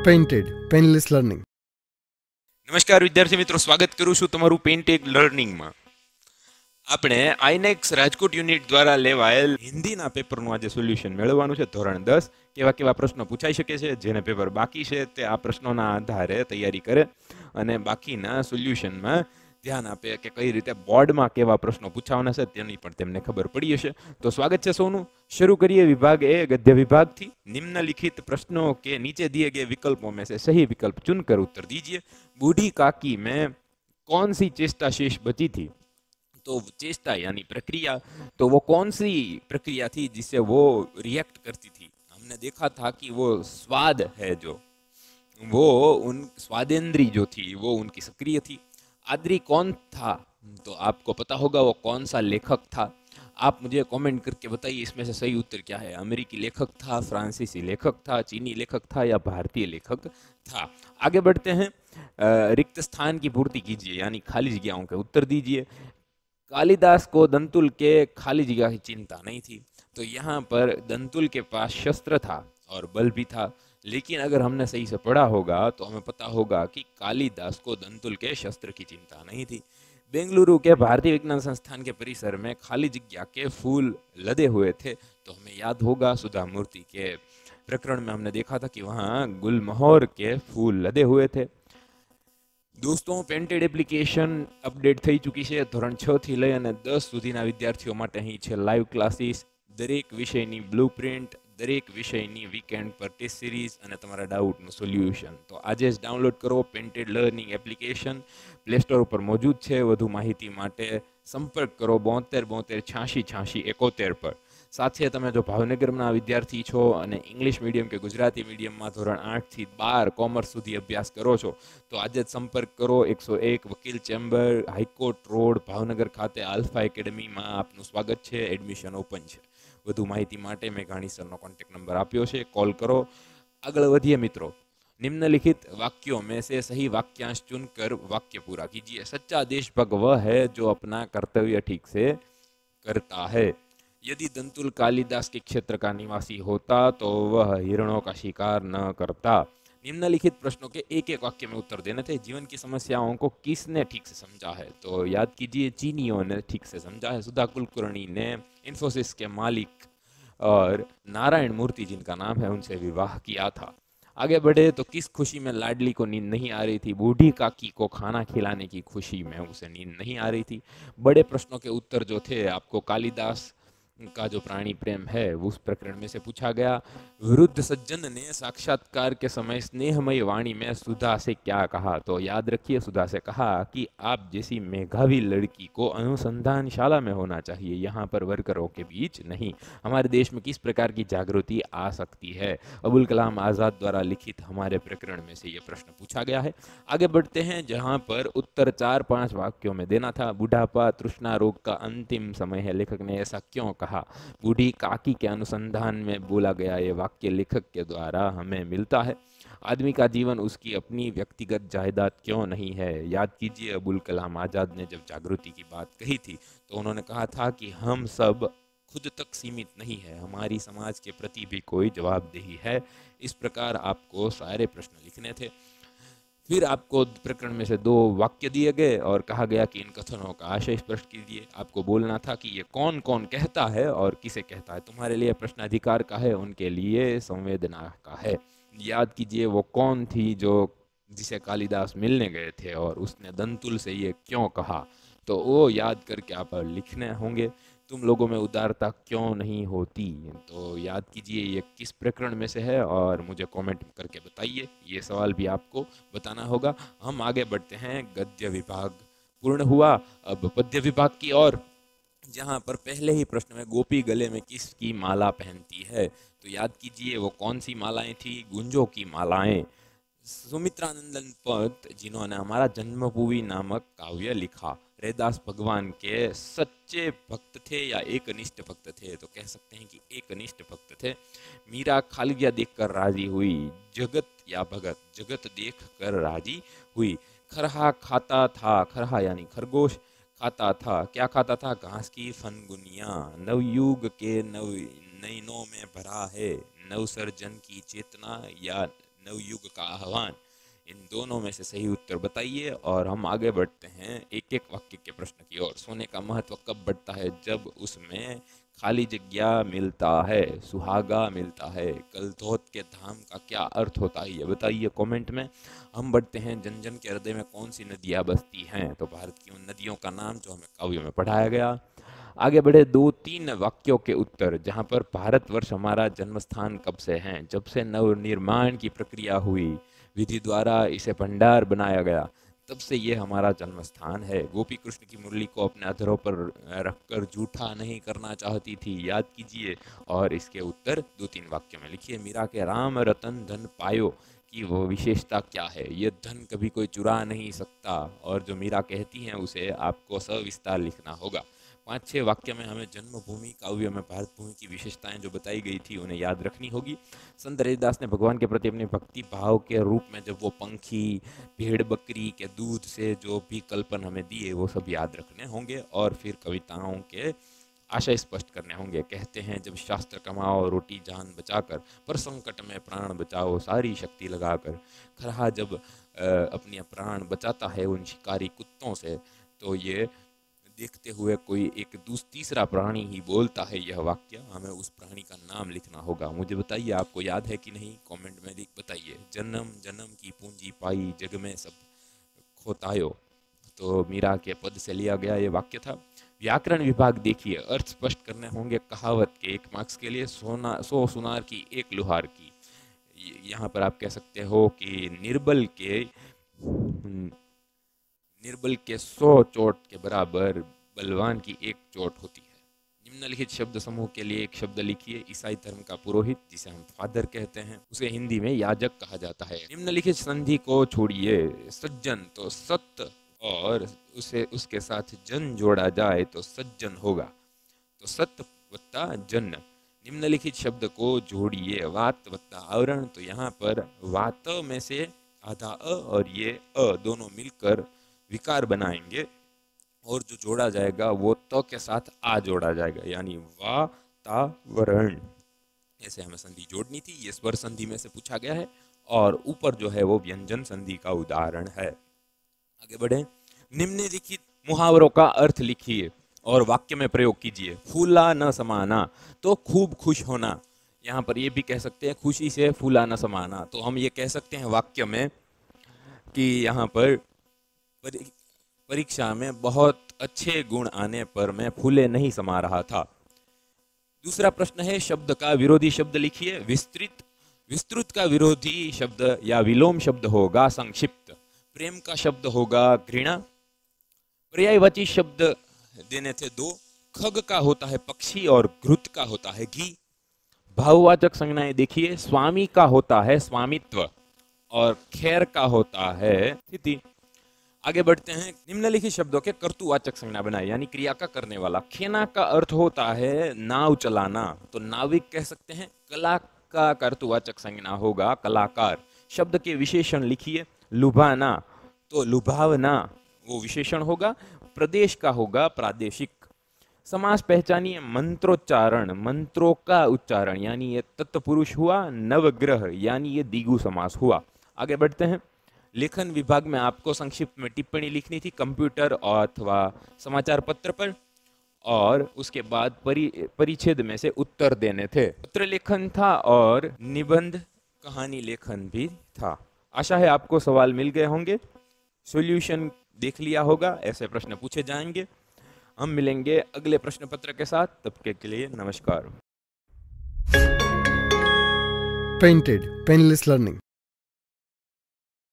Painted painless learning. નમસ્કાર વિદ્યાર્થી મિત્રો, સ્વાગત કરું છું તમારું પેઇન્ટેડ લર્નિંગમાં. આપણે આઈનેક્સ રાજકોટ યુનિટ દ્વારા લેવાયેલ હિન્દીના પેપરનું આજે સોલ્યુશન મેળવવાનું છે. ધોરણ 10 કેવા કેવા પ્રશ્નો પૂછાઈ શકે છે, જેને પેપર બાકી છે તે આ પ્રશ્નોના આધારે તૈયારી કરે અને બાકીના સોલ્યુશનમાં ધ્યાન આપે કે કઈ રીતે બોર્ડમાં કેવા પ્રશ્નો પૂછાવાના છે તેની પણ તેમને ખબર પડી હશે. તો સ્વાગત છે સૌનું. शुरू करिए विभाग ए गद्य विभाग थी. निम्नलिखित प्रश्नों के नीचे दिए गए विकल्पों में से सही विकल्प चुनकर उत्तर दीजिए. बूढ़ी काकी में कौन सी चेष्टा शेष बची थी? तो चेष्टा यानी प्रक्रिया, तो वो कौन सी प्रक्रिया थी जिससे वो रिएक्ट करती थी? हमने देखा था कि वो स्वाद है जो, वो उन स्वादेंद्री जो थी वो उनकी सक्रिय थी. आद्री कौन था? तो आपको पता होगा वो कौन सा लेखक था. आप मुझे कमेंट करके बताइए इसमें से सही उत्तर क्या है. अमेरिकी लेखक था, फ्रांसीसी लेखक था, चीनी लेखक था या भारतीय लेखक था. आगे बढ़ते हैं. रिक्त स्थान की पूर्ति कीजिए यानी खाली जगहों के उत्तर दीजिए. कालिदास को दंतुल के खाली जगह की चिंता नहीं थी. तो यहाँ पर दंतुल के पास शस्त्र था और बल भी था, लेकिन अगर हमने सही से पढ़ा होगा तो हमें पता होगा कि कालिदास को दंतुल के शस्त्र की चिंता नहीं थी. बेंगलुरु के भारतीय विज्ञान संस्थान के परिसर में खाली जगह के फूल लदे हुए थे. तो हमें याद होगा सुधा मूर्ति के प्रकरण में हमने देखा था कि वहाँ गुलमोहर के फूल लदे हुए थे. दोस्तों, पेंटेड एप्लिकेशन अपडेट થઈ ચૂકી છે. ધોરણ 6 થી લઈ અને 10 સુધીના વિદ્યાર્થીઓ માટે અહીં છે લાઈવ ક્લાસીસ, દરેક વિષયની બ્લુપ્રિન્ટ, દરેક વિષયની વીકેન્ડ પર ટેસ્ટ સિરીઝ અને તમારા ડાઉટનું સોલ્યુશન. તો આજે જ ડાઉનલોડ કરો painted learning application. Play store ઉપર મોજૂદ છે. વધુ માહિતી માટે સંપર્ક કરો 72 72 86 86 71 પર. સાથે તમે જો ભાવનગરના વિદ્યાર્થી છો અને ઇંગ્લિશ મીડિયમ કે ગુજરાતી મીડિયમમાં ધોરણ 8 થી 12 કોમર્સ સુધી અભ્યાસ કરો છો તો આજે જ સંપર્ક કરો. 101 વકીલ ચેમ્બર, હાઈકોર્ટ રોડ, ભાવનગર ખાતે આલ્ફા એકેડમીમાં આપનું સ્વાગત છે. એડમિશન ઓપન છે. વધુ માહિતી માટે મેં ઘાણી સરનો કોન્ટેક્ટ નંબર આપ્યો છે, કોલ કરો. આગળ વધીએ મિત્રો. निम्नलिखित वाक्यों में से सही वाक्यांश चुनकर वाक्य पूरा कीजिए. सच्चा देशभक्त वह है जो अपना कर्तव्य ठीक से करता है. यदि दंतुल कालिदास के क्षेत्र का निवासी होता तो वह हिरणों का शिकार न करता. निम्नलिखित प्रश्नों के एक एक वाक्य में उत्तर देने थे. जीवन की समस्याओं को किसने ठीक से समझा है? तो याद कीजिए, चीनियों ने ठीक से समझा है. सुधा कुलकर्णी ने इन्फोसिस के मालिक और नारायण मूर्ति जिनका नाम है उनसे विवाह किया था. आगे बढ़े तो किस खुशी में लाडली को नींद नहीं आ रही थी? बूढ़ी काकी को खाना खिलाने की खुशी में उसे नींद नहीं आ रही थी. बड़े प्रश्नों के उत्तर जो थे आपको कालिदास का जो प्राणी प्रेम है उस प्रकरण में से पूछा गया. वृद्ध सज्जन ने साक्षात्कार के समय स्नेहमयी वाणी में सुधा से क्या कहा? तो याद रखिए, सुधा से कहा कि आप जैसी मेधावी लड़की को अनुसंधानशाला में होना चाहिए, यहाँ पर वर्करों के बीच नहीं. हमारे देश में किस प्रकार की जागृति आ सकती है? अबुल कलाम आज़ाद द्वारा लिखित हमारे प्रकरण में से ये प्रश्न पूछा गया है. आगे बढ़ते हैं, जहाँ पर उत्तर 4-5 वाक्यों में देना था. बुढ़ापा तृष्णा रोग का अंतिम समय है, लेखक ने ऐसा क्यों कहा? बूढ़ी काकी के अनुसंधान में बोला गया ये वाक्य लेखक के द्वारा हमें मिलता है. आदमी का जीवन उसकी अपनी व्यक्तिगत जायदाद क्यों नहीं है? याद कीजिए, अबुल कलाम आज़ाद ने जब जागृति की बात कही थी तो उन्होंने कहा था कि हम सब खुद तक सीमित नहीं है, हमारी समाज के प्रति भी कोई जवाबदेही है. इस प्रकार आपको सारे प्रश्न लिखने थे. फिर आपको प्रकरण में से 2 वाक्य दिए गए और कहा गया कि इन कथनों का आशय स्पष्ट कीजिए. आपको बोलना था कि ये कौन कौन कहता है और किसे कहता है. तुम्हारे लिए प्रश्न अधिकार का है, उनके लिए संवेदना का है. याद कीजिए, वो कौन थी जो जिसे कालिदास मिलने गए थे और उसने दंतुल से ये क्यों कहा? तो वो याद करके आप लिखने होंगे. तुम लोगों में उदारता क्यों नहीं होती? तो याद कीजिए ये किस प्रकरण में से है और मुझे कमेंट करके बताइए. ये सवाल भी आपको बताना होगा. हम आगे बढ़ते हैं. गद्य विभाग पूर्ण हुआ, अब पद्य विभाग की ओर, जहाँ पर पहले ही प्रश्न में गोपी गले में किसकी माला पहनती है? तो याद कीजिए वो कौन सी मालाएं थी? गुंजों की मालाएं. सुमित्रानंदन पंत, जिन्होंने हमारा जन्मभूमि नामक काव्य लिखा, रैदास भगवान के सच्चे भक्त थे या एकनिष्ठ भक्त थे? तो कह सकते हैं कि एकनिष्ठ भक्त थे. मीरा खालिया देखकर राजी हुई, जगत या भगत, जगत देखकर राजी हुई. खरहा खाता था, खरहा यानी खरगोश, खाता था, क्या खाता था? घास की फनगुनिया. नवयुग के नव नयनों में भरा है, नवसर्जन की चेतना या नवयुग का आह्वान। इन दोनों में से सही उत्तर बताइए और हम आगे बढ़ते हैं एक एक वाक्य के प्रश्न की ओर। सोने का महत्व कब बढ़ता है? जब उसमें खाली जगह मिलता है, सुहागा मिलता है। कलधोत के धाम का क्या अर्थ होता है, ये बताइए कमेंट में। हम बढ़ते हैं जन जन के हृदय में कौन सी नदियाँ बसती हैं? तो भारत की उन नदियों का नाम जो हमें काव्यों में पढ़ाया गया। आगे बढ़े 2-3 वाक्यों के उत्तर, जहाँ पर भारतवर्ष हमारा जन्म स्थान कब से है? जब से नवनिर्माण की प्रक्रिया हुई, विधि द्वारा इसे भंडार बनाया गया, तब से ये हमारा जन्म स्थान है। गोपी कृष्ण की मुरली को अपने अधरों पर रखकर जूठा नहीं करना चाहती थी, याद कीजिए। और इसके उत्तर 2-3 वाक्यों में लिखिए। मीरा के राम रतन धन पायो कि वो विशेषता क्या है? ये धन कभी कोई चुरा नहीं सकता, और जो मीरा कहती हैं उसे आपको सविस्तार लिखना होगा। 5-6 वाक्य में हमें जन्मभूमि काव्य में भारत भूमि की विशेषताएं जो बताई गई थी उन्हें याद रखनी होगी। संत रविदास ने भगवान के प्रति अपने भक्ति भाव के रूप में जब वो पंखी, भेड़ बकरी के दूध से जो भी कल्पन हमें दिए वो सब याद रखने होंगे, और फिर कविताओं के आशय स्पष्ट करने होंगे। कहते हैं जब शास्त्र कमाओ रोटी जान बचाकर, पर संकट में प्राण बचाओ सारी शक्ति लगाकर। खरहा जब अपने प्राण बचाता है उन शिकारी कुत्तों से, तो ये देखते हुए कोई एक तीसरा प्राणी ही बोलता है यह वाक्य, हमें उस प्राणी का नाम लिखना होगा। मुझे बताइए आपको याद है कि नहीं, कमेंट में लिख बताइए। जन्म जन्म की पूंजी पाई, जग में सब खोतायो, तो मीरा के पद से लिया गया ये वाक्य था। व्याकरण विभाग देखिए, अर्थ स्पष्ट करने होंगे कहावत के। 1 मार्क्स के लिए 100 सुनार की 1 लुहार की। यहाँ पर आप कह सकते हो कि निर्बल के 100 चोट के बराबर बलवान की 1 चोट होती है। निम्नलिखित शब्द समूह के लिए एक शब्द लिखिए। ईसाई धर्म का पुरोहित, जिसे हम फादर कहते हैं, उसे हिंदी में याजक कहा जाता है। निम्नलिखित संधि को छोड़िए। सज्जन तो सत्य और उसे उसके साथ जन जोड़ा जाए तो सज्जन होगा, तो सत्य वत्ता जन। निम्नलिखित शब्द को जोड़िए। वात वत्ता आवरण, तो यहाँ पर वात में से आधा अ और ये अ दोनों मिलकर विकार बनाएंगे, और जो जोड़ा जाएगा वो त के साथ आ जोड़ा जाएगा, यानी वातावरण। ऐसे हमें संधि जोड़नी थी। ये स्वर संधि में से पूछा गया है, और ऊपर जो है वो व्यंजन संधि का उदाहरण है। आगे बढ़े। निम्नलिखित मुहावरों का अर्थ लिखिए और वाक्य में प्रयोग कीजिए। फूला न समाना, तो खूब खुश होना। यहाँ पर ये भी कह सकते हैं खुशी से फूला न समाना, तो हम ये कह सकते हैं वाक्य में कि यहाँ पर परीक्षा में बहुत अच्छे गुण आने पर मैं फूले नहीं समा रहा था। दूसरा प्रश्न है शब्द का विरोधी शब्द लिखिए। विस्तृत, विस्तृत का विरोधी शब्द या विलोम शब्द होगा संक्षिप्त। प्रेम का शब्द होगा घृणा। पर्यायवाची शब्द देने थे 2। खग का होता है पक्षी और घृत का होता है घी। भाववाचक संज्ञाएं देखिए। स्वामी का होता है स्वामित्व और खैर का होता है स्थिति। आगे बढ़ते हैं। निम्नलिखित शब्दों के कर्तुवाचक संज्ञा बनाए, यानी क्रिया का करने वाला। खेना का अर्थ होता है नाव चलाना, तो नाविक कह सकते हैं। कला का कर्तुवाचक संज्ञा होगा कलाकार। शब्द के विशेषण लिखिए। लुभाना, तो लुभावना वो विशेषण होगा। प्रदेश का होगा प्रादेशिक। समास पहचानिए। मंत्रोच्चारण, मंत्रों का उच्चारण, यानी ये तत्पुरुष हुआ। नवग्रह, यानी ये द्विगु समास हुआ। आगे बढ़ते हैं। लेखन विभाग में आपको संक्षिप्त में टिप्पणी लिखनी थी कंप्यूटर अथवा समाचार पत्र पर, और उसके बाद परिच्छेद में से उत्तर देने थे। पत्र लेखन था और निबंध कहानी लेखन भी था। आशा है आपको सवाल मिल गए होंगे, सॉल्यूशन देख लिया होगा। ऐसे प्रश्न पूछे जाएंगे। हम मिलेंगे अगले प्रश्न पत्र के साथ, तब के लिए नमस्कार। Painted, Painless Learning.